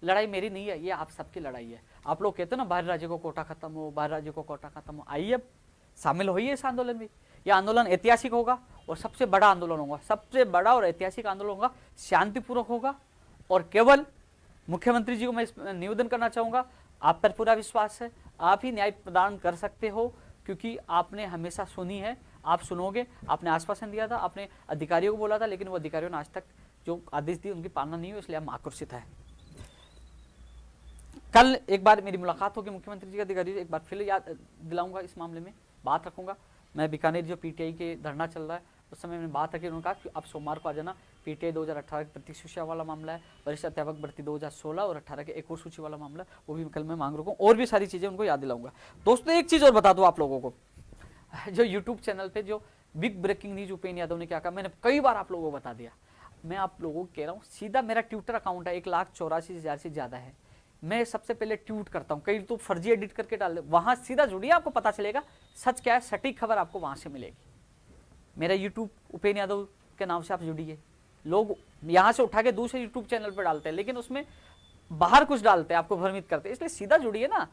लड़ाई मेरी नहीं है, ये आप सबकी लड़ाई है। आप लोग कहते हो ना बाहरी राज्य को कोटा खत्म हो, बाहरी राज्य को कोटा खत्म हो, आइए अब शामिल होइए इस आंदोलन में। यह आंदोलन ऐतिहासिक होगा और सबसे बड़ा आंदोलन होगा, सबसे बड़ा और ऐतिहासिक आंदोलन होगा, शांतिपूर्वक होगा। और केवल मुख्यमंत्री जी को मैं निवेदन करना चाहूंगा, आप पर पूरा विश्वास है, आप ही न्याय प्रदान कर सकते हो, क्योंकि आपने हमेशा सुनी है, आप सुनोगे। आपने आश्वासन दिया था, आपने अधिकारियों को बोला था, लेकिन वो अधिकारियों ने आज तक जो आदेश दिए उनकी पालना नहीं हुई, इसलिए हम आक्रोशित है। कल एक बार मेरी मुलाकात होगी मुख्यमंत्री जी के अधिकारी, एक बार फिर याद दिलाऊंगा, इस मामले में बात रखूंगा। मैं बीकानेर जो पीटीआई के धरना चल रहा है उस समय मैंने बात रखी, उन्होंने कहा कि आप सोमवार को आ जाना। पीटीआई 2018 की प्रतीक सूची वाला मामला है, वरिष्ठ अध्यापक भर्ती 2016 और 18 के एक और सूची वाला मामला, वो भी कल मैं मांग रखूँ, और भी सारी चीजें उनको याद दिलाऊंगा। दोस्तों एक चीज और बता दूं आप लोगों को, जो यूट्यूब चैनल पे जो big breaking news Upendra Yadav ने क्या कहा, मैंने कई बार आप लोगों को बता दिया। मैं आप लोगों को कह रहा हूँ, सीधा मेरा ट्विटर अकाउंट है 1,84,000 से ज्यादा है। मैं सबसे पहले ट्वीट करता हूँ, कई तो फर्जी एडिट करके डाल दे, वहां सीधा जुड़िए, आपको पता चलेगा सच क्या है, सटीक खबर आपको वहां से मिलेगी। मेरा यूट्यूब उपेंद्र यादव के नाम से आप जुड़िए। लोग यहां से उठा के दूसरे यूट्यूब चैनल पर डालते हैं, लेकिन उसमें बाहर कुछ डालते हैं, आपको भ्रमित करते हैं, इसलिए सीधा जुड़िए ना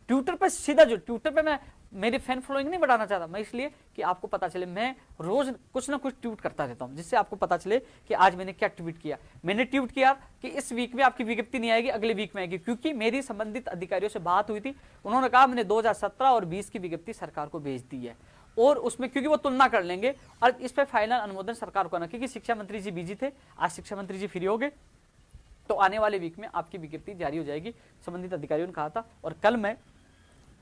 ट्विटर पे, सीधा जुड़। ट्विटर पे मैं मेरी फैन फॉलोइंग नहीं बढ़ाना चाहता मैं, इसलिए कि आपको पता चले, मैं रोज कुछ ना कुछ ट्वीट करता रहता हूं, जिससे आपको पता चले कि आज मैंने क्या ट्वीट किया। मैंने ट्वीट किया कि इस वीक में आपकी विज्ञप्ति नहीं आएगी, अगले वीक में आएगी, क्योंकि मेरी संबंधित अधिकारियों से बात हुई थी, उन्होंने कहा मैंने 2017 और 20 की विज्ञप्ति सरकार को भेज दी है, और उसमें क्योंकि वो तुलना कर लेंगे और इस पर फाइनल अनुमोदन सरकार को आना, क्योंकि शिक्षा मंत्री जी बिजी थे, आज शिक्षा मंत्री जी फ्री हो गए, तो आने वाले वीक में आपकी विज्ञप्ति जारी हो जाएगी, संबंधित अधिकारियों ने कहा था। और कल मैं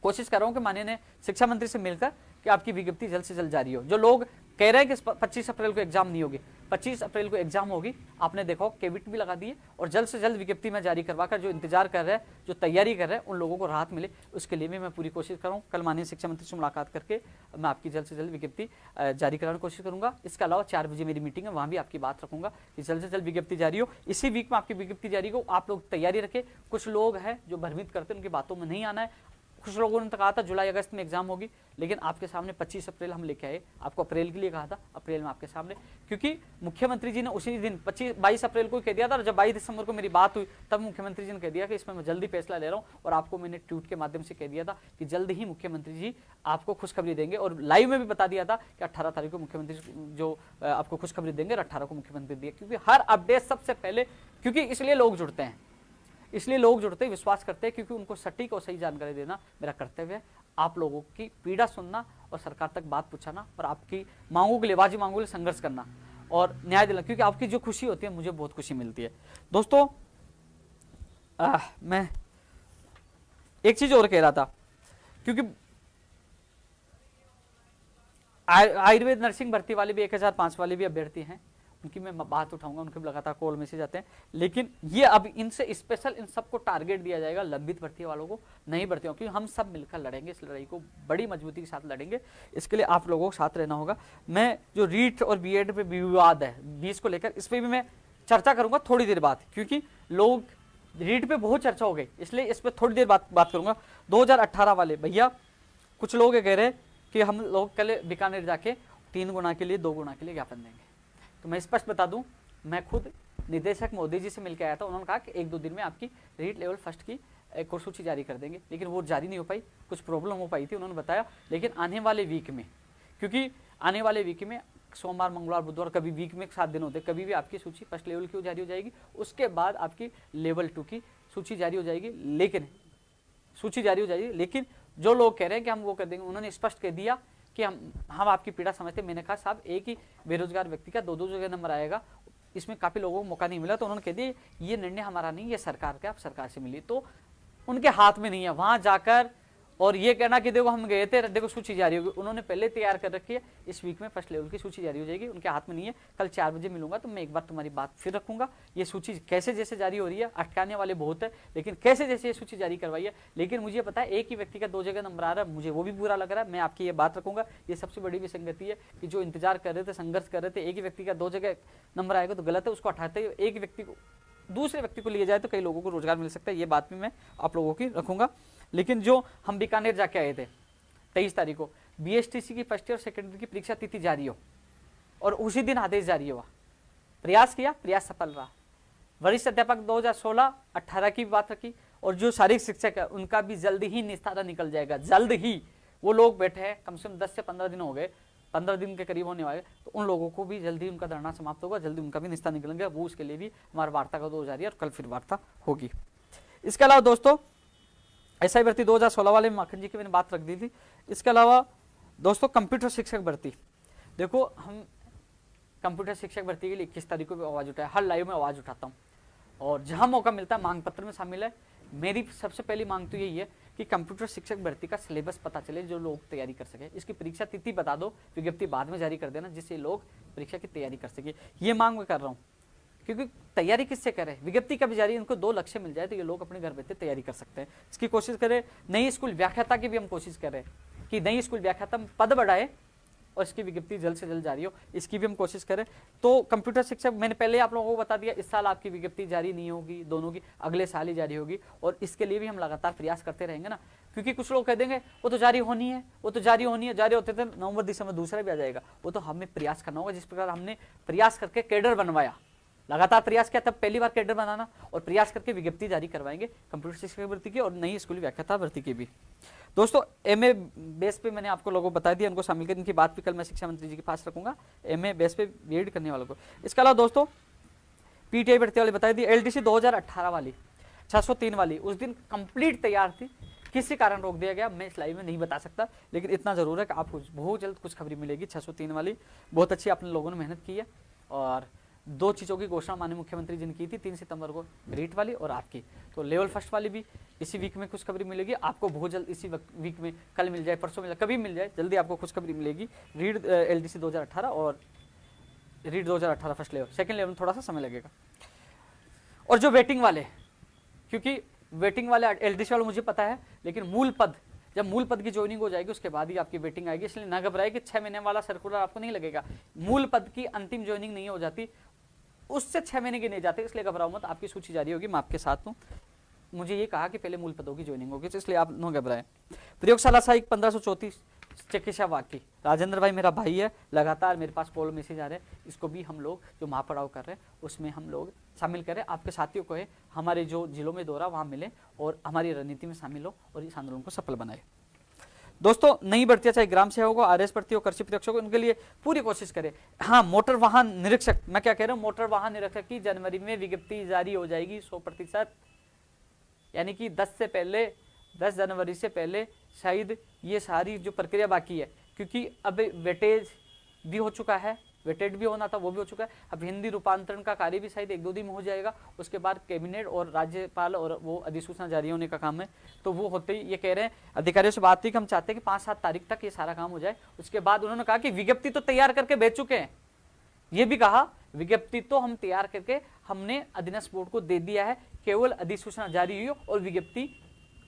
कोशिश कर रहा हूं कि माननीय शिक्षा मंत्री से मिलकर कि आपकी विज्ञप्ति जल्द से जल्द जारी हो। जो लोग कह रहे हैं कि 25 अप्रैल को एग्जाम नहीं होगी, 25 अप्रैल को एग्जाम होगी, आपने देखो केबिट भी लगा दिए, और जल्द से जल्द विज्ञप्ति में जारी करवाकर जो इंतजार कर रहे हैं, जो तैयारी कर रहे हैं, उन लोगों को राहत मिले, उसके लिए भी मैं पूरी कोशिश कर रहा हूँ। कल माननीय शिक्षा मंत्री से मुलाकात करके मैं आपकी जल्द से जल्द विज्ञप्ति जारी कराने की कोशिश करूंगा। इसके अलावा 4 बजे मेरी मीटिंग है, वहां भी आपकी बात रखूंगा कि जल्द से जल्द विज्ञप्ति जारी हो, इसी वीक में आपकी विज्ञप्ति जारी हो। आप लोग तैयारी रखें। कुछ लोग हैं जो भ्रमित करते हैं, उनकी बातों में नहीं आना है। कुछ लोगों ने तो कहा था जुलाई अगस्त में एग्जाम होगी, लेकिन आपके सामने 25 अप्रैल हम लेके आए, आपको अप्रैल के लिए कहा था, अप्रैल में आपके सामने, क्योंकि मुख्यमंत्री जी ने उसी दिन 22 अप्रैल को कह दिया था, और जब 22 दिसंबर को मेरी बात हुई तब मुख्यमंत्री जी ने कह दिया कि इसमें मैं जल्दी फैसला ले रहा हूं, और आपको मैंने ट्वीट के माध्यम से कह दिया था कि जल्द ही मुख्यमंत्री जी आपको खुशखबरी देंगे, और लाइव में भी बता दिया था कि 18 तारीख को मुख्यमंत्री जो आपको खुशखबरी देंगे, और 18 को मुख्यमंत्री दिए, क्योंकि हर अपडेट सबसे पहले, क्योंकि इसलिए लोग जुड़ते हैं, इसलिए लोग जुड़ते हैं, विश्वास करते हैं, क्योंकि उनको सटीक और सही जानकारी देना मेरा कर्तव्य है। आप लोगों की पीड़ा सुनना और सरकार तक बात पहुंचाना, और आपकी मांगों के लिए, वाजिब मांगों के लिए संघर्ष करना और न्याय दिलाना, क्योंकि आपकी जो खुशी होती है मुझे बहुत खुशी मिलती है। दोस्तों मैं एक चीज और कह रहा था, क्योंकि आयुर्वेद नर्सिंग भर्ती वाले भी 1005 वाले भी अभ्यर्थी हैं, उनकी मैं बात उठाऊंगा, उनके लगातार कॉल मैसेज आते हैं, लेकिन ये अब इनसे स्पेशल इन सबको टारगेट दिया जाएगा, लंबित भर्ती वालों को नहीं भर्ती हो, क्योंकि हम सब मिलकर लड़ेंगे, इस लड़ाई को बड़ी मजबूती के साथ लड़ेंगे। इसके लिए आप लोगों को साथ रहना होगा। मैं जो रीट और बीएड पे विवाद है 20 को लेकर, इस पर भी मैं चर्चा करूंगा थोड़ी देर बाद, क्योंकि लोग रीट पे बहुत चर्चा हो गई, इसलिए इस पर थोड़ी देर बात करूंगा। 2018 वाले भैया, कुछ लोग कह रहे हैं कि हम लोग कल बीकानेर जाके 3 गुना के लिए 2 गुना के लिए ज्ञापन देंगे। तो मैं स्पष्ट बता दूं, मैं खुद निदेशक मोदी जी से मिलकर आया था, उन्होंने कहा कि 1-2 दिन में आपकी रीट लेवल फर्स्ट की एक और सूची जारी कर देंगे, लेकिन वो जारी नहीं हो पाई, कुछ प्रॉब्लम हो पाई थी, उन्होंने बताया। लेकिन आने वाले वीक में, क्योंकि आने वाले वीक में सोमवार, मंगलवार, बुधवार, कभी वीक में 7 दिन होते, कभी भी आपकी सूची फर्स्ट लेवल की जारी हो जाएगी, उसके बाद आपकी लेवल 2 की सूची जारी हो जाएगी। लेकिन जो लोग कह रहे हैं कि हम वो कर देंगे, उन्होंने स्पष्ट कह दिया कि हम आपकी पीड़ा समझते। मैंने कहा साहब, एक ही बेरोजगार व्यक्ति का 2-2 जगह नंबर आएगा, इसमें काफी लोगों को मौका नहीं मिला, तो उन्होंने कह दिया ये निर्णय हमारा नहीं, ये सरकार का, आप सरकार से मिलिए। तो उनके हाथ में नहीं है वहां जाकर और ये कहना कि देखो हम गए थे, देखो सूची जारी होगी, उन्होंने पहले तैयार कर रखी है, इस वीक में फर्स्ट लेवल की सूची जारी हो जाएगी, उनके हाथ में नहीं है। कल 4 बजे मिलूंगा तो मैं एक बार तुम्हारी बात फिर रखूंगा। ये सूची कैसे जैसे जारी हो रही है, अटकाने वाले बहुत है, लेकिन कैसे जैसे ये सूची जारी करवाई है, लेकिन मुझे पता है एक ही व्यक्ति का 2 जगह नंबर आ रहा है, मुझे वो भी बुरा लग रहा है, मैं आपकी ये बात रखूंगा। ये सबसे बड़ी विसंगति है कि जो इंतजार कर रहे थे, संघर्ष कर रहे थे, एक ही व्यक्ति का 2 जगह नंबर आएगा तो गलत है, उसको हटाते हुए एक व्यक्ति को, दूसरे व्यक्ति को लिए जाए तो कई लोगों को रोजगार मिल सकता है, ये बात भी मैं आप लोगों की रखूंगा। लेकिन जो हम बीकानेर जाके आए थे 23 तारीख को, बीएसटीसी की फर्स्ट ईयर और सेकेंड ईयर की परीक्षा तिथि जारी हो और उसी दिन आदेश जारी हुआ, प्रयास किया, प्रयास सफल रहा, वरिष्ठ अध्यापक 2016-18 की बात रखी, और जो शारीरिक शिक्षक है उनका भी जल्द ही निस्तारा निकल जाएगा, जल्द ही। वो लोग बैठे हैं, कम से कम 10 से 15 दिन हो गए, 15 दिन के करीब होने वाले, तो उन लोगों को भी जल्दी उनका धरना समाप्त होगा, जल्दी उनका भी निस्तारा निकलेंगे। वो उसके लिए भी हमारा वार्ता का दौर जारी है और कल फिर वार्ता होगी। इसके अलावा दोस्तों एसआई भर्ती 2016 वाले माखन जी की मैंने बात रख दी थी। इसके अलावा दोस्तों कंप्यूटर शिक्षक भर्ती, देखो हम कंप्यूटर शिक्षक भर्ती के लिए 21 तारीख को भी आवाज़ उठाया, हर लाइव में आवाज़ उठाता हूँ, और जहाँ मौका मिलता है मांग पत्र में शामिल है। मेरी सबसे पहली मांग तो यही है कि कंप्यूटर शिक्षक भर्ती का सिलेबस पता चले, जो लोग तैयारी कर सके। इसकी परीक्षा तिथि बता दो, विज्ञप्ति बाद में जारी कर देना, जिससे लोग परीक्षा की तैयारी कर सके। ये मांग मैं कर रहा हूँ, क्योंकि तैयारी किससे करें, विज्ञप्ति का भी जारी, इनको 2 लक्ष्य मिल जाए तो ये लोग अपने घर बैठे तैयारी कर सकते हैं। इसकी कोशिश करें। नई स्कूल व्याख्याता की भी हम कोशिश करें कि नई स्कूल व्याख्याता पद बढ़ाए और इसकी विज्ञप्ति जल्द से जल्द जारी हो, इसकी भी हम कोशिश करें। तो कंप्यूटर शिक्षक मैंने पहले आप लोगों को बता दिया, इस साल आपकी विज्ञप्ति जारी नहीं होगी, दोनों की अगले साल ही जारी होगी, और इसके लिए भी हम लगातार प्रयास करते रहेंगे ना, क्योंकि कुछ लोग कह देंगे वो तो जारी होनी है, वो तो जारी होनी है, जारी होते थे नवंबर दिसंबर दूसरा भी आ जाएगा। वो तो हमें प्रयास करना होगा, जिस प्रकार हमने प्रयास करके कैडर बनवाया, लगातार प्रयास किया, तब पहली बार कैडर बनाना, और प्रयास करके विज्ञप्ति जारी करवाएंगे कंप्यूटर शिक्षक भर्ती की और नई स्कूली व्याख्याता भर्ती की भी। दोस्तों एमए बेस पे मैंने आपको लोगों को बता दिया, उनको शामिल कर, इनकी बात भी कल मैं शिक्षा मंत्री जी के पास रखूंगा, एमए बेस पे बीएड करने वालों को। इसके अलावा दोस्तों पीटीआई भर्ती वाली बता दी, एलडीसी 2018 वाली 603 वाली उस दिन कंप्लीट तैयार थी, किसी कारण रोक दिया गया, मैं इस लाइव में नहीं बता सकता, लेकिन इतना जरूर है कि आपको बहुत जल्द कुछ खबरी मिलेगी। 603 वाली बहुत अच्छी आपने लोगों ने मेहनत की है, और 2 चीज़ों की घोषणा माननीय मुख्यमंत्री जी ने की थी 3 सितंबर को, रीट वाली और आपकी, तो लेवल फर्स्ट वाली भी इसी वीक में खुशखबरी मिलेगी आपको, बहुत जल्द इसी वीक में, कल मिल जाए, परसों मिल जाए, कभी मिल जाए, जल्दी आपको खुशखबरी मिलेगी। रीड एलडीसी 2018 और read 2018 first level, second level में थोड़ा सा समय लगेगा। और जो वेटिंग वाले, क्योंकि वेटिंग वाले एलडीसी वाले मुझे पता है, लेकिन मूल पद, जब मूल पद की ज्वाइनिंग हो जाएगी उसके बाद ही आपकी वेटिंग आएगी, इसलिए ना घबराए कि 6 महीने वाला सर्कुलर आपको नहीं लगेगा। मूल पद की अंतिम ज्वाइनिंग नहीं हो जाती, उससे 6 महीने की नहीं जाते, इसलिए घबराओ मत, आपकी सूची जारी होगी, मैं आपके साथ हूँ। मुझे ये कहा कि पहले मूल पदों की ज्वाइनिंग होगी, तो इसलिए आप न घबराएं। प्रयोगशाला सहायक 1534 चिकित्सा वाकी, राजेंद्र भाई मेरा भाई है, लगातार मेरे पास कॉल मैसेज आ रहे हैं, इसको भी हम लोग जो महापड़ाव कर रहे हैं उसमें हम लोग शामिल करें। आपके साथियों को है हमारे जो जिलों में दौरा वहाँ मिले और हमारी रणनीति में शामिल हो और इस आंदोलन को सफल बनाए। दोस्तों नई भर्तियां, चाहे ग्राम सेवक हो, आरएस भर्ती हो, कृषि परीक्षक हो, उनके लिए पूरी कोशिश करें। हाँ, मोटर वाहन निरीक्षक, मैं क्या कह रहा हूँ, मोटर वाहन निरीक्षक की जनवरी में विज्ञप्ति जारी हो जाएगी 100%, यानी कि 10 जनवरी से पहले शायद ये सारी जो प्रक्रिया बाकी है, क्योंकि अब वेटेज भी हो चुका है, वेटेड भी होना था वो भी हो चुका है, अब हिंदी रूपांतरण का कार्य भी शायद 1-2 दिन में हो जाएगा, उसके बाद कैबिनेट और राज्यपाल और वो अधिसूचना जारी होने का काम है, तो वो होते ही ये कह रहे हैं, अधिकारियों से बात थी कि हम चाहते हैं कि 5-7 तारीख तक ये सारा काम हो जाए। उसके बाद उन्होंने कहा कि विज्ञप्ति तो तैयार करके भेज चुके हैं, ये भी कहा विज्ञप्ति तो हम तैयार करके हमने अधीनस्थ बोर्ड को दे दिया है, केवल अधिसूचना जारी हुई और विज्ञप्ति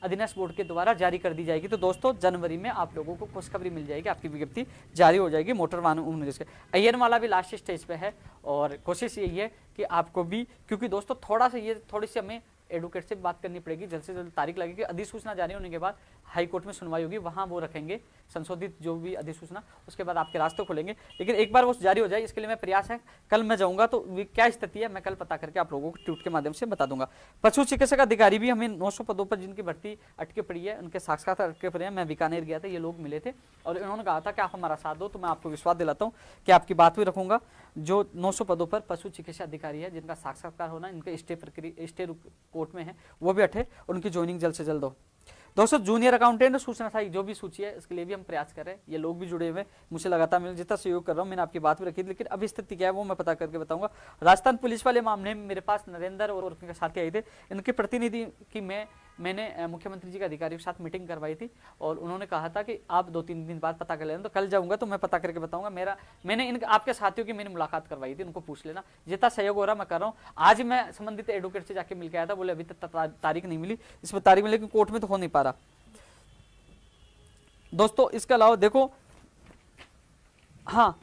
अधीनस्थ बोर्ड के द्वारा जारी कर दी जाएगी। तो दोस्तों जनवरी में आप लोगों को खुशखबरी मिल जाएगी, आपकी विज्ञप्ति जारी हो जाएगी मोटर वाहन के। अय्यर वाला भी लास्ट स्टेज पे है और कोशिश यही है कि आपको भी, क्योंकि दोस्तों थोड़ी सी हमें एडवोकेट से बात करनी पड़ेगी, जल्द से जल्द तारीख लगेगी, अधिसूचना जारी होने के बाद हाई कोर्ट में सुनवाई होगी, वहाँ वो रखेंगे संशोधित जो भी अधिसूचना, उसके बाद आपके रास्ते खुलेंगे। लेकिन एक बार वो जारी हो जाए इसके लिए मैं प्रयास है, कल मैं जाऊँगा तो क्या स्थिति है मैं कल पता करके आप लोगों को ट्वीट के माध्यम से बता दूंगा। पशु चिकित्सक अधिकारी भी हमें 900 पदों पर जिनकी भर्ती अटके पड़ी है, उनके साक्षात्कार अटके पड़े हैं। मैं बीकानेर गया था, ये लोग मिले थे और इन्होंने कहा था कि आप हमारा साथ दो, तो मैं आपको विश्वास दिलाता हूँ कि आपकी बात भी रखूंगा। जो 900 पदों पर पशु चिकित्सा अधिकारी है जिनका साक्षात्कार होना, इनके स्टे कोर्ट में है, वो भी अटे, उनकी ज्वाइनिंग जल्द से जल्द हो। दोस्तों जूनियर अकाउंटेंट सूचना था जो भी सूची है इसके लिए भी हम प्रयास कर रहे हैं, ये लोग भी जुड़े हुए, मुझे लगातार मैं जितना सहयोग कर रहा हूँ, मैंने आपकी बात भी रखी थी, लेकिन अभी स्थिति क्या है वो मैं पता करके बताऊंगा। राजस्थान पुलिस वाले मामले में मेरे पास नरेंद्र और उनके साथी आए थे, इनके प्रतिनिधि की मैंने मुख्यमंत्री जी के अधिकारियों के साथ मीटिंग करवाई थी और उन्होंने कहा था कि आप 2-3 दिन बाद पता कर लेना, तो कल जाऊंगा तो मैं पता करके बताऊंगा। मैंने आपके साथियों की मैंने मुलाकात करवाई थी, उनको पूछ लेना, जितना सहयोग हो रहा मैं कर रहा हूँ। आज मैं संबंधित एडवोकेट से जाके मिलकर आया था, बोले अभी तक तारीख नहीं मिली, इसमें तारीख मिली, लेकिन कोर्ट में तो हो नहीं पा रहा। दोस्तों इसके अलावा देखो, हाँ,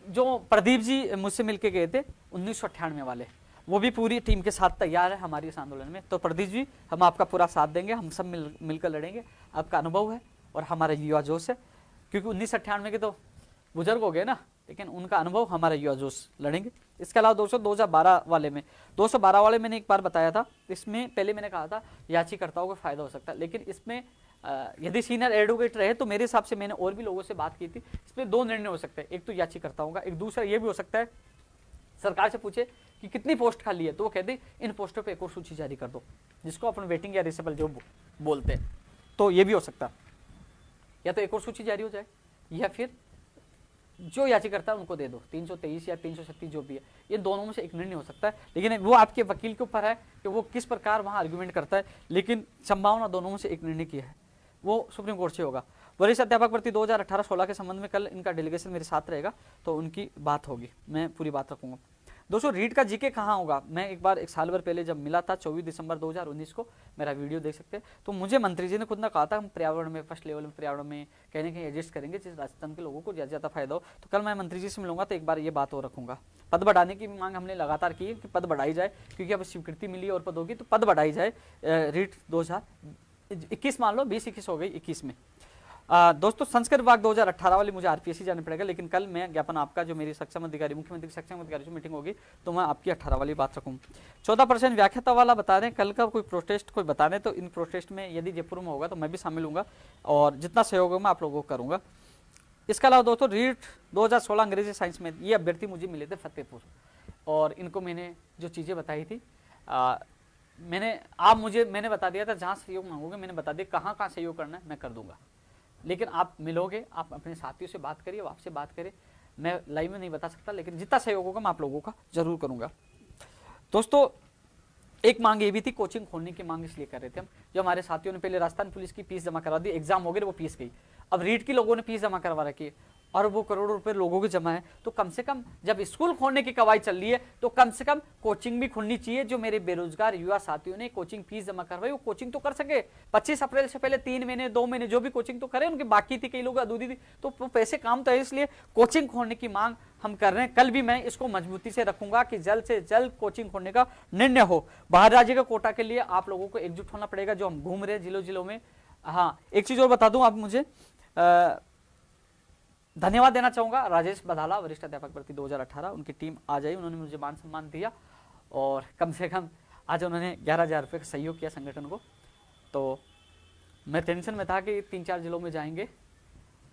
जो प्रदीप जी मुझसे मिलके गए थे 1998 वाले, वो भी पूरी टीम के साथ तैयार है हमारी इस आंदोलन में। तो प्रदीप जी हम आपका पूरा साथ देंगे, हम सब मिलकर लड़ेंगे। आपका अनुभव है और हमारा युवा जोश है, क्योंकि 1998 के तो बुजुर्ग हो गए ना, लेकिन उनका अनुभव हमारा युवा जोश लड़ेंगे। इसके अलावा दोस्तों 2012 वाले में 212 वाले मैंने एक बार बताया था, इसमें पहले मैंने कहा था याचिकाकर्ताओं को फायदा हो सकता है, लेकिन इसमें यदि सीनियर एडवोकेट रहे तो मेरे हिसाब से मैंने और भी लोगों से बात की थी, इसमें दो निर्णय हो सकते हैं, एक तो याचिकाकर्ताओं का, एक दूसरा ये भी हो सकता है सरकार से पूछे कि कितनी पोस्ट खाली है तो वो कहते इन पोस्टों पे एक और सूची जारी कर दो, जिसको अपन वेटिंग या रिसेबल जो बोलते हैं, तो ये भी हो सकता है, या तो एक और सूची जारी हो जाए या फिर जो याचिकाकर्ता उनको दे दो 323 या 336 जो भी है, ये दोनों में से एक निर्णय हो सकता है, लेकिन वो आपके वकील के ऊपर है कि वो किस प्रकार वहाँ आर्गुमेंट करता है, लेकिन संभावना दोनों में से एक निर्णय की है, वो सुप्रीम कोर्ट से होगा। वरिष्ठ अध्यापक भर्ती 2018-16 के संबंध में कल इनका डेलीगेशन मेरे साथ रहेगा, तो उनकी बात होगी, मैं पूरी बात रखूंगा। दोस्तों रीट का जीके कहाँ होगा, मैं एक बार एक साल भर पहले जब मिला था 24 दिसंबर 2019 को, मेरा वीडियो देख सकते हैं, तो मुझे मंत्री जी ने खुद ने कहा था हम पर्यावरण में फर्स्ट लेवल में पर्यावरण में कहीं ना कहीं एडजस्ट करेंगे जिस राजस्थान के लोगों को ज़्यादा फायदा हो। तो कल मैं मंत्री जी से मिलूंगा तो एक बार ये बात और रखूंगा। पद बढ़ाने की मांग हमने लगातार की है कि पद बढ़ाई जाए, क्योंकि अब स्वीकृति मिली और पदों की, तो पद बढ़ाई जाए। रीट 2021 मान लो 20-21 हो गई 21 में। दोस्तों संस्कृत विभाग 2018 वाली मुझे आरपीएससी जाना पड़ेगा, लेकिन कल मैं ज्ञापन आपका जो मेरी सक्षम अधिकारी मुख्यमंत्री सक्षम अधिकारी से मीटिंग होगी तो मैं आपकी 18 वाली बात रखूँ। 14% व्याख्याता वाला बता रहे हैं, कल का कोई प्रोटेस्ट कोई बता रहे तो इन प्रोटेस्ट में यदि जयपुर में होगा तो मैं भी शामिल हूँगा और जितना सहयोग होगा मैं आप लोगों को करूँगा। इसके अलावा दोस्तों रीट 2016 अंग्रेजी साइंस में ये अभ्यर्थी मुझे मिले थे फतेहपुर, और इनको मैंने जो चीज़ें बताई थी मैंने बता दिया था जहाँ सहयोग मांगोगे मैंने बता दिया कहाँ कहाँ सहयोग करना है मैं कर दूंगा, लेकिन आप मिलोगे, आप अपने साथियों से बात करिए, आपसे बात करें, मैं लाइव में नहीं बता सकता, लेकिन जितना सहयोग होगा मैं आप लोगों का जरूर करूंगा। दोस्तों एक मांग ये भी थी, कोचिंग खोलने की मांग इसलिए कर रहे थे हम, जो हमारे साथियों ने पहले राजस्थान पुलिस की फीस जमा करवा दी, एग्जाम हो गए वो फीस गई, अब रीट की लोगों ने फीस जमा करवा रखी है और वो करोड़ों रुपए लोगों के जमा है, तो कम से कम जब स्कूल खोलने की कवायद चल रही है तो कम से कम कोचिंग भी खुलनी चाहिए। जो मेरे बेरोजगार युवा साथियों ने कोचिंग फीस जमा करवाई वो कोचिंग तो कर सके, 25 अप्रैल से पहले 3 महीने 2 महीने जो भी कोचिंग तो करे, उनकी बाकी थी, कई लोग अधूरी थी, तो वो पैसे काम तो है, इसलिए कोचिंग खोलने की मांग हम कर रहे हैं। कल भी मैं इसको मजबूती से रखूंगा कि जल्द से जल्द कोचिंग खोलने का निर्णय हो। बाहर राज्य का कोटा के लिए आप लोगों को एकजुट होना पड़ेगा, जो हम घूम रहे हैं जिलों जिलों में। हाँ एक चीज और बता दूं, आप मुझे धन्यवाद देना चाहूंगा राजेश बदाला, वरिष्ठ अध्यापक भर्ती 2018, उनकी टीम आ जाई, उन्होंने मुझे मान सम्मान दिया और कम से कम आज उन्होंने 11,000 रुपये का सहयोग किया संगठन को। तो मैं टेंशन में था कि 3-4 जिलों में जाएंगे,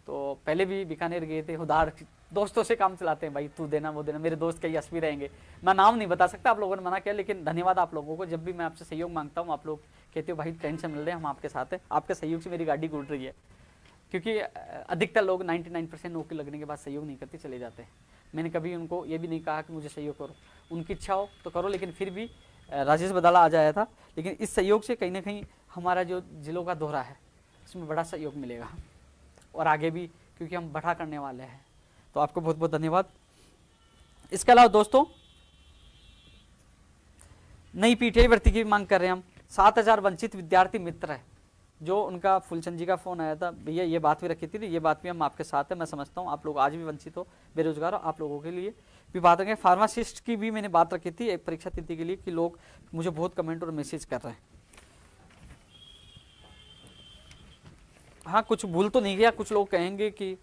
तो पहले भी बीकानेर गए थे, उधार दोस्तों से काम चलाते हैं, भाई तू देना वो देना, मेरे दोस्त कई एसपी रहेंगे, मैं नाम नहीं बता सकता, आप लोगों ने मना किया, लेकिन धन्यवाद आप लोगों को। जब भी मैं आपसे सहयोग मांगता हूँ आप लोग कहते हो भाई टेंशन मिल रहे हैं, हम आपके साथ हैं, आपके सहयोग से मेरी गाड़ी घूट रही है, क्योंकि अधिकतर लोग 99% नौकरी लगने के बाद सहयोग नहीं करते, चले जाते हैं। मैंने कभी उनको ये भी नहीं कहा कि मुझे सहयोग करो, उनकी इच्छा हो तो करो, लेकिन फिर भी राजेश बदाला आ जाया था, लेकिन इस सहयोग से कहीं ना कहीं हमारा जो जिलों का दौरा है उसमें बड़ा सहयोग मिलेगा और आगे भी, क्योंकि हम बढ़ा करने वाले हैं। तो आपको बहुत बहुत धन्यवाद। इसके अलावा दोस्तों नई पीटीआई भर्ती की मांग कर रहे हैं हम। 7,000 वंचित विद्यार्थी मित्र है, जो उनका फुलचंद जी का फोन आया था, भैया ये बात भी रखी थी, ये बात भी हम आपके साथ है, मैं समझता हूँ आप लोग आज भी वंचित हो, बेरोजगार हो, आप लोगों के लिए भी बात रखें। फार्मासिस्ट की भी मैंने बात रखी थी एक परीक्षा तिथि के लिए, कि लोग मुझे बहुत कमेंट और मैसेज कर रहे हैं। हाँ कुछ भूल तो नहीं गया, कुछ लोग कहेंगे कि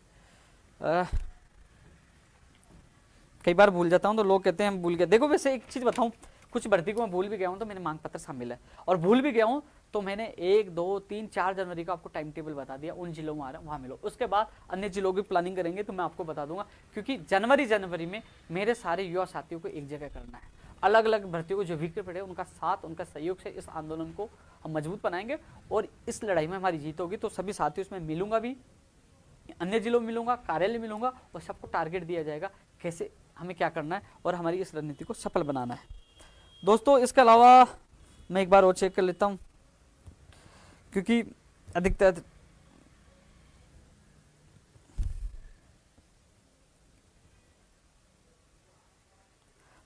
कई बार भूल जाता हूँ तो लोग कहते हैं हम भूल गए। देखो वैसे एक चीज बताऊं, कुछ भर्ती को मैं भूल भी गया हूँ तो मैंने मांग पत्र शामिल है, और भूल भी गया हूँ तो मैंने 1, 2, 3, 4 जनवरी को आपको टाइम टेबल बता दिया, उन जिलों में आ रहा है वहाँ मिलो। उसके बाद अन्य जिलों की प्लानिंग करेंगे तो मैं आपको बता दूंगा, क्योंकि जनवरी में मेरे सारे युवा साथियों को एक जगह करना है, अलग अलग भर्तियों को जो वीक पड़े उनका साथ उनका सहयोग से इस आंदोलन को हम मजबूत बनाएंगे और इस लड़ाई में हमारी जीत होगी। तो सभी साथियों से मैं मिलूंगा भी, अन्य जिलों में मिलूंगा, कार्यालय मिलूंगा, और सबको टारगेट दिया जाएगा कैसे हमें क्या करना है और हमारी इस रणनीति को सफल बनाना है। दोस्तों इसके अलावा मैं एक बार और चेक कर लेता हूं, क्योंकि अधिकतर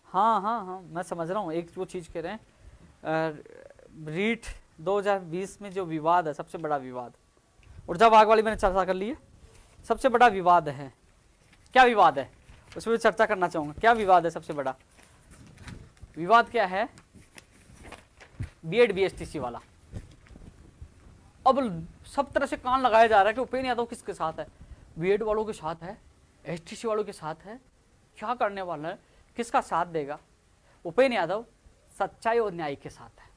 हाँ मैं समझ रहा हूँ, एक वो चीज कह रहे हैं रीट 2020 में जो विवाद है, सबसे बड़ा विवाद, ऊर्जा विभाग वाली मैंने चर्चा कर ली है, सबसे बड़ा विवाद है। क्या विवाद है उसमें भी चर्चा करना चाहूंगा। क्या विवाद है? सबसे बड़ा विवाद क्या है? बीएड बीएसटीसी वाला। अब सब तरह से कान लगाया जा रहा है कि उपेंद्र यादव किसके साथ है, बीएड वालों के साथ है, एसटीसी वालों के साथ है, क्या करने वाला है, किसका साथ देगा? उपेंद्र यादव सच्चाई और न्याय के साथ है।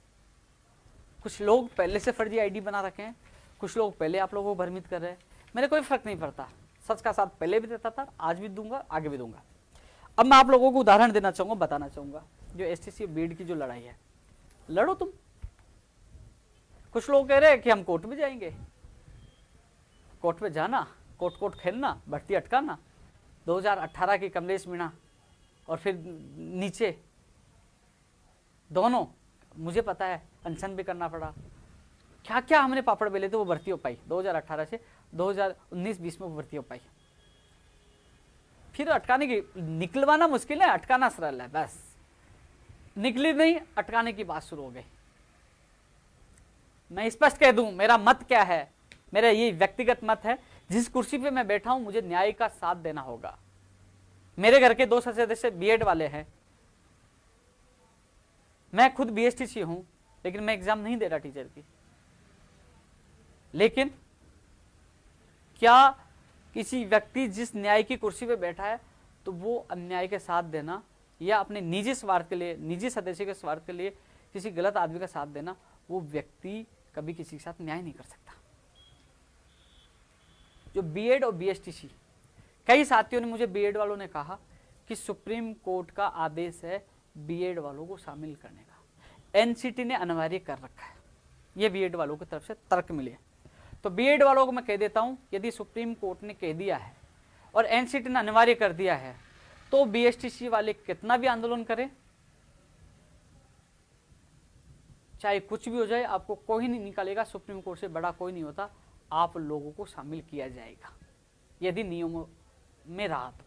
कुछ लोग पहले से फर्जी आईडी बना रखे हैं, कुछ लोग पहले आप लोगों को भ्रमित कर रहे हैं। मेरे कोई फर्क नहीं पड़ता, सच का साथ पहले भी देता था, आज भी दूंगा, आगे भी दूंगा। अब मैं आप लोगों को उदाहरण देना चाहूंगा, बताना चाहूंगा, जो एसटीसी बीड की जो लड़ाई है, लड़ो तुम। कुछ लोग कह रहे हैं कि हम कोर्ट में जाएंगे, कोर्ट में जाना, कोर्ट कोर्ट खेलना, भर्ती अटकाना, 2018 की कमलेश मीणा और फिर नीचे दोनों, मुझे पता है अनशन भी करना पड़ा, क्या क्या हमने पापड़ बेले थे, वो भर्ती हो पाई 2018 से 2019-20 में वो भर्ती हो पाई। फिर अटकाने की, निकलवाना मुश्किल है, अटकाना सरल है, बस निकली नहीं, अटकाने की बात शुरू हो गई। मैं स्पष्ट कह दूं मेरा मत क्या है, मेरा ये व्यक्तिगत मत है, जिस कुर्सी पे मैं बैठा हूं मुझे न्याय का साथ देना होगा। मेरे घर के 2 सदस्य बीएड वाले हैं, मैं खुद बीएसटीसी हूं, लेकिन मैं एग्जाम नहीं दे रहा टीचर की। लेकिन क्या किसी व्यक्ति जिस न्याय की कुर्सी पे बैठा है तो वो अन्याय के साथ देना या अपने निजी स्वार्थ के लिए, निजी सदस्य के स्वार्थ के लिए किसी गलत आदमी का साथ देना, वो व्यक्ति कभी किसी के साथ न्याय नहीं कर सकता। जो बीएड और बीएसटीसी, कई साथियों ने मुझे, बीएड वालों ने कहा कि सुप्रीम कोर्ट का आदेश है बीएड वालों को शामिल करने का, एनसीटी ने अनिवार्य कर रखा है, ये बीएड वालों की तरफ से तर्क मिले। तो बीएड वालों को मैं कह देता हूं, यदि सुप्रीम कोर्ट ने कह दिया है और एनसीटी ने अनिवार्य कर दिया है तो बीएसटीसी वाले कितना भी आंदोलन करें, चाहे कुछ भी हो जाए, आपको कोई नहीं निकालेगा, सुप्रीम कोर्ट से बड़ा कोई नहीं होता, आप लोगों को शामिल किया जाएगा यदि नियमों में रहा तो।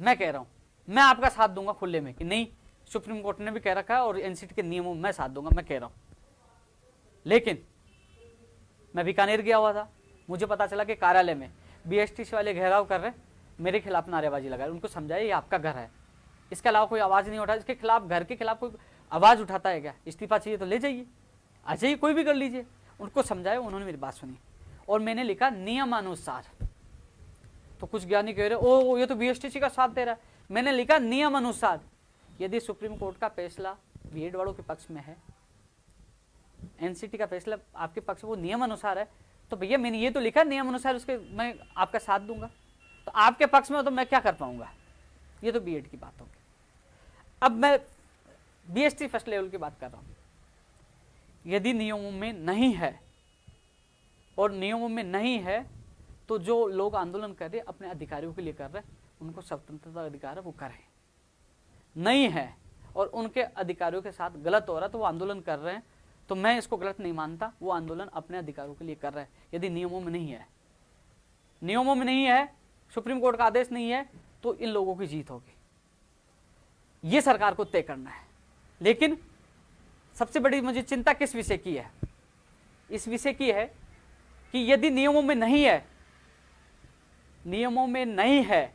मैं कह रहा हूं, मैं आपका साथ दूंगा खुले में कि नहीं, सुप्रीम कोर्ट ने भी कह रखा है और एनसीटी के नियमों में मैं साथ दूंगा, मैं कह रहा हूं। लेकिन मैं बीकानेर गया हुआ था, मुझे पता चला कि कार्यालय में बीएसटीसी वाले घेराव कर रहे, मेरे खिलाफ नारेबाजी लगा, उनको समझाया ये आपका घर है, इसके अलावा कोई आवाज नहीं उठा, इसके खिलाफ, घर के खिलाफ कोई आवाज उठाता है क्या, इस्तीफा चाहिए तो ले जाइए, आ जाइए, कोई भी कर लीजिए। उनको समझाया, उन्होंने मेरी बात सुनी और मैंने लिखा नियमानुसार। तो कुछ ज्ञानी कह रहे ओ ये तो बीएसटीसी का साथ दे रहा है, मैंने लिखा नियम अनुसार। यदि सुप्रीम कोर्ट का फैसला बीएड वालों के पक्ष में है, एनसीटी का फैसला आपके पक्ष में, वो नियम अनुसार है, तो भैया मैंने ये तो लिखा नियम अनुसार, उसके मैं आपका साथ दूंगा। तो आपके पक्ष में हो तो मैं क्या कर पाऊंगा, ये तो बीएड की बात होगी। अब मैं बीएसटी फर्स्ट लेवल की बात कर रहा हूं। यदि नियमों में नहीं है, और नियमों में नहीं है तो जो लोग आंदोलन कर रहे अपने अधिकारियों के लिए कर रहे, उनको स्वतंत्रता अधिकार है, वो करें। नहीं है और उनके अधिकारियों के साथ गलत हो रहा तो वो आंदोलन कर रहे हैं, तो मैं इसको गलत नहीं मानता, वो आंदोलन अपने अधिकारों के लिए कर रहे हैं। यदि नियमों में नहीं है, नियमों में नहीं है, सुप्रीम कोर्ट का आदेश नहीं है, तो इन लोगों की जीत होगी, ये सरकार को तय करना है। लेकिन सबसे बड़ी मुझे चिंता किस विषय की है, इस विषय की है कि यदि नियमों में नहीं है, नियमों में नहीं है,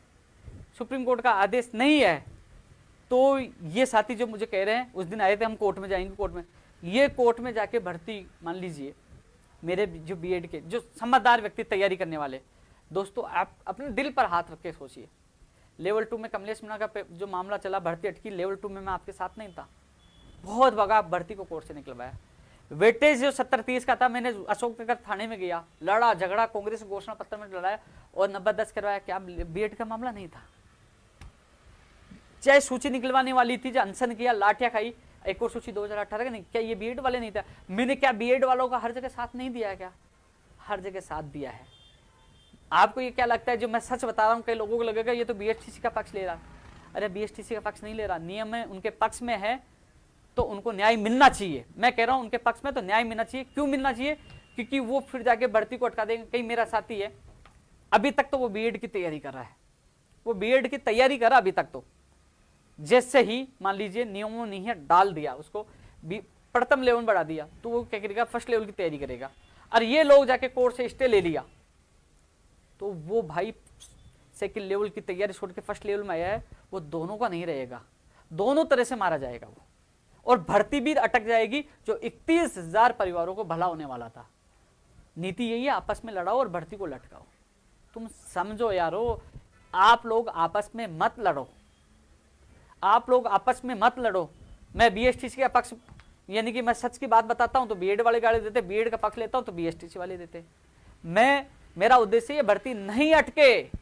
सुप्रीम कोर्ट का आदेश नहीं है, तो ये साथी जो मुझे कह रहे हैं, उस दिन आए थे हम कोर्ट में जाएंगे, कोर्ट में, ये कोर्ट में जाके भर्ती, मान लीजिए मेरे जो बीएड के जो समझदार व्यक्ति तैयारी करने वाले दोस्तों, आप अपने दिल पर हाथ रख के सोचिए। लेवल 2 में कमलेश मीणा का जो मामला चला, भर्ती अटकी, लेवल 2 में मैं आपके साथ नहीं था, बहुत भगा भर्ती को कोर्ट से निकलवाया। वेटेज जो 70-30 का था, मैंने अशोक नगर थाने में गया, लड़ा झगड़ा, कांग्रेस घोषणा पत्र में लड़ाया और 90-10 करवाया। क्या बीएड का मामला नहीं था? चाहे सूची निकलवाने वाली थी, जो अनशन किया, लाठियां खाई, एक और सूची 2018 का नहीं, क्या ये बीएड वाले नहीं था? मैंने क्या बीएड वालों का हर जगह साथ नहीं दिया है? क्या हर जगह साथ दिया है? आपको ये क्या लगता है, जो मैं सच बता रहा हूँ, कई लोगों को लगेगा ये तो बीएसटीसी का पक्ष ले रहा। अरे बीएसटीसी का पक्ष नहीं ले रहा, नियम में उनके पक्ष में है तो उनको न्याय मिलना चाहिए। मैं कह रहा हूं उनके पक्ष में तो न्याय मिलना चाहिए। क्यों मिलना चाहिए? क्योंकि वो फिर जाके भर्ती को अटका देंगे। कहीं मेरा साथी है, अभी तक तो वो बीएड की तैयारी कर रहा है, वो बीएड की तैयारी कर रहा अभी तक, तो जैसे ही मान लीजिए नियमों नहीं है, डाल दिया उसको, प्रथम लेवल बढ़ा दिया, तो वो क्या करेगा, फर्स्ट लेवल की तैयारी करेगा। और ये लोग जाके कोर्ट से स्टे ले लिया, तो वो भाई सेकंड लेवल की तैयारी छोड़ के फर्स्ट लेवल में आया है, वो दोनों का नहीं रहेगा, दोनों तरह से मारा जाएगा वो, और भर्ती भी अटक जाएगी, जो 31,000 परिवारों को भला होने वाला था। नीति यही है, आपस में लड़ाओ और भर्ती को लटकाओ। तुम समझो यारो, आप लोग आपस में मत लड़ो, आप लोग आपस में मत लड़ो। मैं बीएसटीसी का पक्ष, यानी कि मैं सच की बात बताता हूं तो बीएड वाले गाली देते, बीएड का पक्ष लेता हूं तो बीएसटीसी वाले देते। मेरा उद्देश्य ये भर्ती नहीं अटके।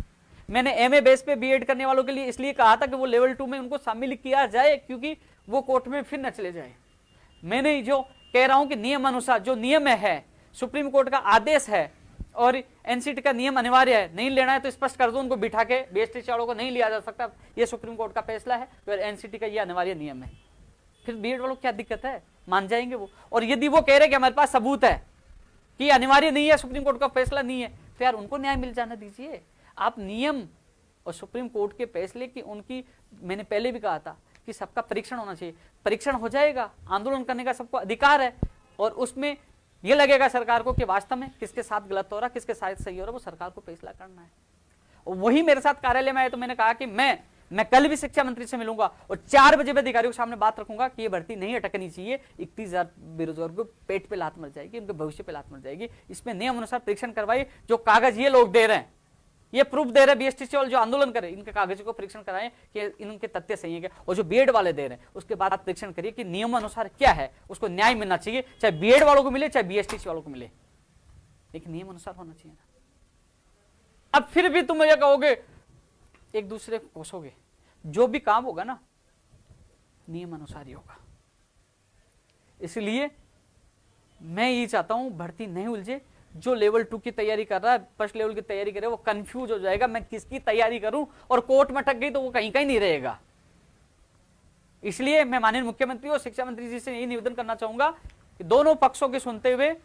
मैंने एमए बेस पे बीएड करने वालों के लिए इसलिए कहा था कि वो लेवल 2 में उनको शामिल किया जाए, क्योंकि वो कोर्ट में फिर न चले जाए। मैंने जो कह रहा हूं कि नियम अनुसार जो नियम है, सुप्रीम कोर्ट का आदेश है और एनसीटी का नियम अनिवार्य है, नहीं लेना है तो स्पष्ट कर दो, उनको बिठा के बीएसटीसी वालों को नहीं लिया जा सकता, ये सुप्रीम कोर्ट का फैसला है, फिर एनसीटी का ये अनिवार्य नियम है। फिर बीएड वालों को क्या दिक्कत है, मान जाएंगे वो। और यदि वो कह रहे कि हमारे पास सबूत है कि अनिवार्य नहीं है, सुप्रीम कोर्ट का फैसला नहीं है, तो यार उनको न्याय मिल जाना दीजिए। आप नियम और सुप्रीम कोर्ट के फैसले की उनकी, मैंने पहले भी कहा था कि सबका परीक्षण होना चाहिए, परीक्षण हो जाएगा, आंदोलन करने का सबको अधिकार है, और उसमें यह लगेगा सरकार को कि वास्तव में किसके साथ गलत हो रहा, किसके साथ सही हो रहा, वो सरकार को फैसला करना है। और वही मेरे साथ कार्यालय में आए तो मैंने कहा कि मैं कल भी शिक्षा मंत्री से मिलूंगा और 4 बजे मैं अधिकारियों के सामने बात रखूंगा कि ये भर्ती नहीं अटकनी चाहिए। 31,000 बेरोजगार को पेट पे लात मर जाएगी, उनके भविष्य पे लात मर जाएगी। इसमें नियम अनुसार परीक्षण करवाइए। जो कागज ये लोग दे रहे हैं, ये प्रूफ दे रहे हैं बीएसटीसी वाले जो आंदोलन करे, इनके कागज को परीक्षण कराएं कि इनके तथ्य सही है क्या। और जो बीएड वाले दे रहे हैं उसके बाद आप परीक्षण करिए कि नियम अनुसार क्या है, उसको न्याय मिलना चाहिए, चाहे बीएड वालों को मिले चाहे बीएसटीसी वालों को मिले, लेकिन नियम अनुसार होना चाहिए ना। अब फिर भी तुम ये कहोगे, एक दूसरे को कोसोगे, जो भी काम होगा ना नियम अनुसार ही होगा। इसलिए मैं ये चाहता हूं भर्ती नहीं उलझे। जो लेवल 2 की तैयारी कर रहा है, फर्स्ट लेवल की तैयारी करे, वो कंफ्यूज हो जाएगा, मैं किसकी तैयारी करूं, और कोर्ट में अटक गई तो वो कहीं कहीं नहीं रहेगा। इसलिए मैं माननीय मुख्यमंत्री और शिक्षा मंत्री जी से यही निवेदन करना चाहूंगा कि दोनों पक्षों के सुनते हुए,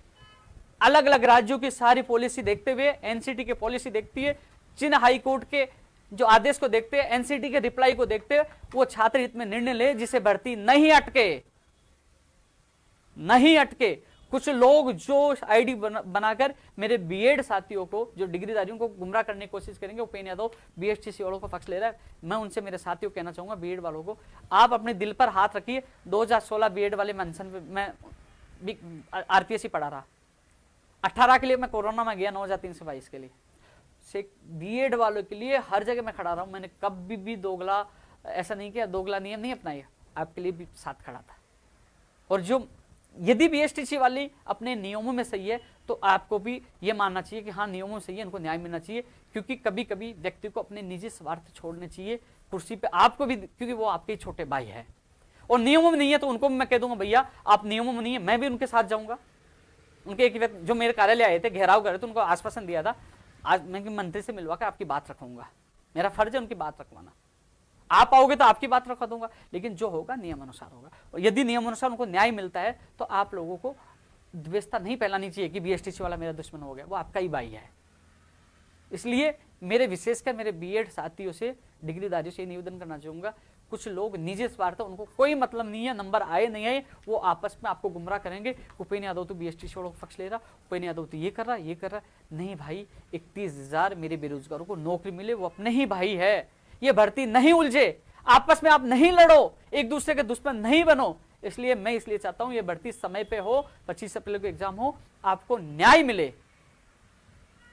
अलग अलग राज्यों की सारी पॉलिसी देखते हुए, एनसीटी की पॉलिसी देखती है, चीन हाई कोर्ट के जो आदेश को देखते हैं, एनसीटी के रिप्लाई को देखते हैं, वो छात्र हित में निर्णय ले जिसे भर्ती नहीं अटके। कुछ लोग जो आईडी बनाकर मेरे बीएड साथियों को, जो डिग्रीधारियों को गुमराह करने की कोशिश करेंगे, उपेन्द्र यादव बीएसटीसी वालों का पक्ष ले रहा है। मैं उनसे, मेरे साथियों को कहना चाहूंगा, बीएड वालों को, आप अपने दिल पर हाथ रखिए। 2016 बीएड वाले मंथन में आरपीएससी पढ़ा रहा, 18 के लिए मैं कोरोना में गया, 9,322 के लिए। बीएड वालों के लिए हर जगह मैं खड़ा रहा हूं। मैंने कभी भी दोगला ऐसा नहीं किया, दोगला नियम नहीं अपनाया, आपके लिए भी साथ खड़ा था। और जो यदि बीएसटीसी वाली अपने नियमों में सही है तो आपको भी ये मानना चाहिए कि हाँ नियमों में सही है, इनको न्याय मिलना चाहिए। क्योंकि कभी कभी व्यक्ति को अपने निजी स्वार्थ छोड़ने चाहिए कुर्सी पे, आपको भी, क्योंकि वो आपके छोटे भाई है। और नियमों में नहीं है तो उनको भी मैं कह दूंगा, भैया आप नियमों में नहीं है, मैं भी उनके साथ जाऊंगा। उनके एक व्यक्ति जो मेरे कार्यालय आए थे, घेराव कर रहे थे, उनको आश्वासन दिया था, आज मैं मंत्री से मिलवा कर आपकी बात रखूंगा, मेरा फर्ज है उनकी बात रखवाना। आप आओगे तो आपकी बात रखवा दूंगा, लेकिन जो होगा नियम अनुसार होगा। और यदि नियम अनुसार उनको न्याय मिलता है तो आप लोगों को द्वेषता नहीं फैलानी चाहिए कि बीएसटीसी वाला मेरा दुश्मन हो गया, वो आपका ही भाई है। इसलिए मेरे विशेषकर मेरे बीएड साथियों से, डिग्रीधारियों से निवेदन करना चाहूंगा, कुछ लोग निजी स्वार्थ, उनको कोई मतलब नहीं है नंबर आए नहीं आए, वो आपस में आपको गुमराह करेंगे। उपेन्द्र यादव तो बीएसटीसी वालों को पक्ष ले रहा, उपेन्द्र यादव तो ये कर रहा। नहीं भाई, 31,000 मेरे बेरोजगारों को नौकरी मिले, वो अपने ही भाई है। ये भर्ती नहीं उलझे, आपस में आप नहीं लड़ो, एक दूसरे के दुश्मन नहीं बनो। इसलिए मैं चाहता हूं ये भर्ती समय पे हो, 25 अप्रैल को एग्जाम हो, आपको न्याय मिले।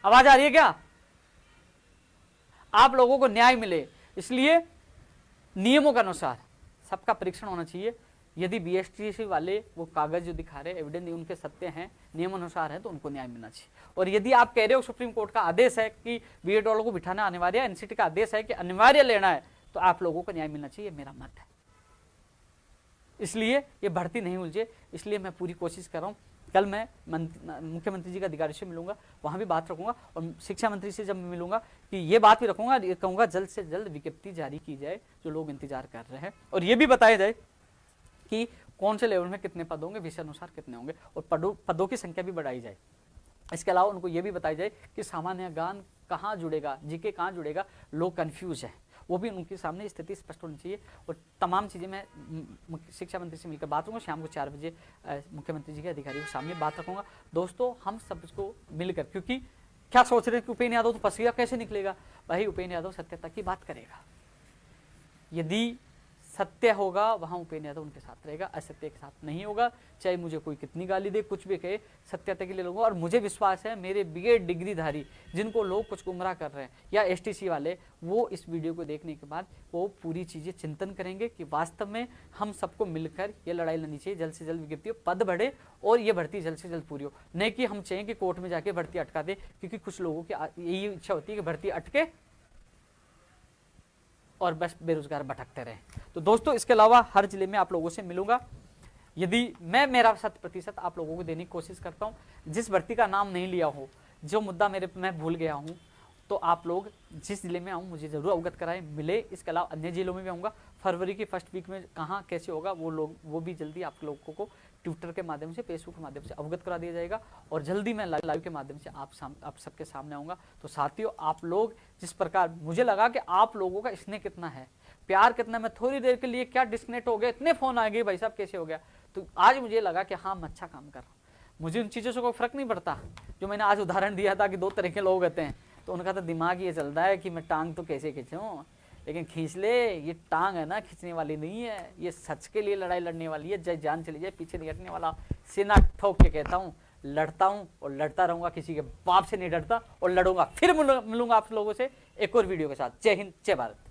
आवाज आ रही है क्या? आप लोगों को न्याय मिले। इसलिए नियमों के अनुसार सबका परीक्षण होना चाहिए। यदि बीएसटीसी वाले वो कागज जो दिखा रहे, एविडेंस उनके सत्य हैं, नियम अनुसार है, तो उनको न्याय मिलना चाहिए। और यदि आप कह रहे हो सुप्रीम कोर्ट का आदेश है कि बीएड वालों को बिठाना अनिवार्य है, एनसीटी का आदेश है कि अनिवार्य लेना है, तो आप लोगों को न्याय मिलना चाहिए, मेरा मत है। इसलिए ये भर्ती नहीं उलझे, इसलिए मैं पूरी कोशिश कर रहा हूँ। कल मैं मुख्यमंत्री जी का अधिकारी से मिलूंगा, वहां भी बात रखूंगा, और शिक्षा मंत्री से जब मैं मिलूंगा कि ये बात भी रखूंगा, कहूंगा जल्द से जल्द विज्ञप्ति जारी की जाए, जो लोग इंतजार कर रहे हैं, और ये भी बताया जाए कि कौन से लेवल में कितने पद होंगे, विषय अनुसार कितने होंगे, और पदों की संख्या भी बढ़ाई जाए। इसके अलावा उनको ये भी बताया जाए कि सामान्य ज्ञान कहाँ जुड़ेगा, जीके कहाँ जुड़ेगा, लोग कंफ्यूज हैं, वो भी उनके सामने स्थिति स्पष्ट होनी चाहिए। और तमाम चीज़ें मैं शिक्षा मंत्री से मिलकर बात करूँगा। शाम को 4 बजे मुख्यमंत्री जी के अधिकारियों के सामने बात रखूंगा। दोस्तों, हम सबको मिलकर, क्योंकि क्या सोच रहे हैं कि उपेन्द्र यादव तो फंस गया, कैसे निकलेगा? भाई, उपेन्द्र यादव सत्यता की बात करेगा। यदि सत्य होगा वहाँ उपेंद्र यादव उनके साथ रहेगा, असत्य के साथ नहीं होगा। चाहे मुझे कोई कितनी गाली दे, कुछ भी कहे, सत्यता के लिए लूँगा। और मुझे विश्वास है मेरे बीएड डिग्रीधारी जिनको लोग कुछ गुमराह कर रहे हैं या एसटीसी वाले, वो इस वीडियो को देखने के बाद वो पूरी चीज़ें चिंतन करेंगे कि वास्तव में हम सबको मिलकर ये लड़ाई लड़नी चाहिए, जल्द से जल्द विज्ञप्ति पद बढ़े और ये भर्ती जल्द से जल्द पूरी हो। नहीं कि हम चाहें कि कोर्ट में जाके भर्ती अटका दे, क्योंकि कुछ लोगों की यही इच्छा होती है कि भर्ती अटके और बस बेरोजगार भटकते रहे। तो दोस्तों इसके अलावा हर जिले में आप लोगों से मिलूंगा। यदि मेरा 100% आप लोगों को देने की कोशिश करता हूँ। जिस भर्ती का नाम नहीं लिया हो, जो मुद्दा मैं भूल गया हूँ, तो आप लोग जिस जिले में आऊँ मुझे जरूर अवगत कराएं, मिले। इसके अलावा अन्य जिलों में भी आऊँगा। फरवरी की फर्स्ट वीक में कहाँ कैसे होगा वो भी जल्दी आप लोगों को ट्विटर के माध्यम से, फेसबुक के माध्यम से अवगत करा दिया जाएगा और जल्दी मैं लाइव के माध्यम से आप सबके सामने आऊँगा। तो साथियों, आप लोग जिस प्रकार मुझे लगा कि आप लोगों का स्नेह कितना है, प्यार कितना, मैं थोड़ी देर के लिए क्या डिस्कनेक्ट हो गया, इतने फ़ोन आ गए भाई साहब कैसे हो गया, तो आज मुझे लगा कि हाँ मैं अच्छा काम कर रहा हूँ। मुझे उन चीज़ों से कोई फर्क नहीं पड़ता। जो मैंने आज उदाहरण दिया था कि 2 तरह के लोग होते हैं, तो उनका तो दिमाग ये चलता है कि मैं टांग तो कैसे खींचूं, लेकिन खींच ले, ये टांग है ना खींचने वाली नहीं है, ये सच के लिए लड़ाई लड़ने वाली है। चाहे जान चली जाए पीछे नहीं हटने वाला। सीना ठोक के कहता हूँ, लड़ता हूँ और लड़ता रहूंगा, किसी के बाप से नहीं डरता और लड़ूंगा। फिर मिलूंगा आप लोगों से एक और वीडियो के साथ। जय हिंद, जय भारत।